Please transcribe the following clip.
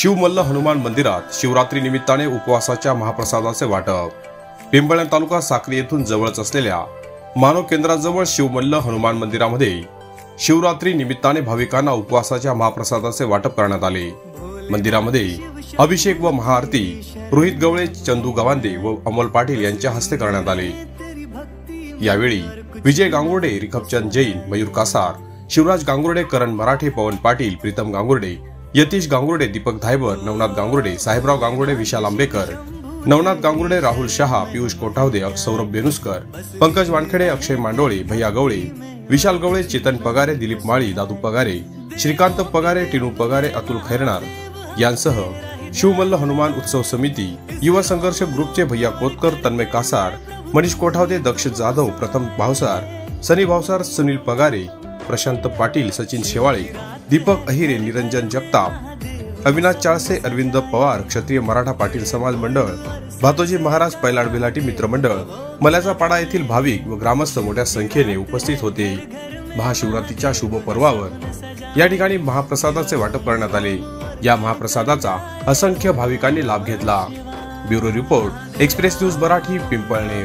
शिवमल्ल हनुमान मंदिरात शिवरात्री निमित्ताने उपवासाच्या महाप्रसादाचे वाटप। पिंपळणे तालुका साक्री येथून जवळच असलेल्या मानव केंद्राजवळ शिवमल्ल हनुमान मंदिरामध्ये शिवरात्री निमित्ताने भाविकांना उपवासाच्या महाप्रसादाचे वाटप करण्यात आले। मंदिरामध्ये अभिषेक व महाआरती रोहित गवळे, चंदू गवांदे व अमोल पाटील यांच्या हस्ते करण्यात आले। यावेळी विजय गांगुर्डे, रिखबचंद जैन, मयूर कासार, शिवराज गांगुर्डे, करण मराठे, पवन पाटील, प्रीतम गांगुर्डे, यतीश गांगुर्डे, दीपक धायबर, नवनाथ गांगुर्डे, साहेबराव गांगुर्डे, विशाल आंबेकर, नवनाथ गांगुर्डे, राहुल शहा, पियुष कोठावदे, सौरभ बेनुस्कर, पंकज वानखेडे, अक्षय मांडोळे, भैया गवळे, विशाल गवळे, चेतन पगारे, दिलीप माळी, दादू पगारे, श्रीकांत पगारे, टिनू पगारे, अतुल खैरनार यांसह शिवमल्ल हनुमान उत्सव समिती, युवा संघर्ष ग्रुपचे भैया कोतकर, तन्मय कासार, मनीष कोठावदे, दक्ष जाधव, प्रथम भावसार, सनी भावसार, सुनील पगारे, प्रशांत पाटील, सचिन शेवाळे, दीपक अहिरे, निरंजन जगताप, अविनाश चाळसे, अरविंद पवार, क्षत्रिय मराठा पाटील समाज मंडळ, भातोजी महाराज, पैलाड बेलाटी मित्र मंडळ, मल्याचा पाडा येथील भाविक व ग्रामस्थ मोठ्या संख्येने उपस्थित होते। महाशिवरात्रीच्या शुभ पर्वावर या ठिकाणी महाप्रसादाचे वाटप करण्यात आले। या महाप्रसादाचा असंख्य भाविकांनी लाभ घेतला। Bureau report, express news Marathi, पिंपळणे।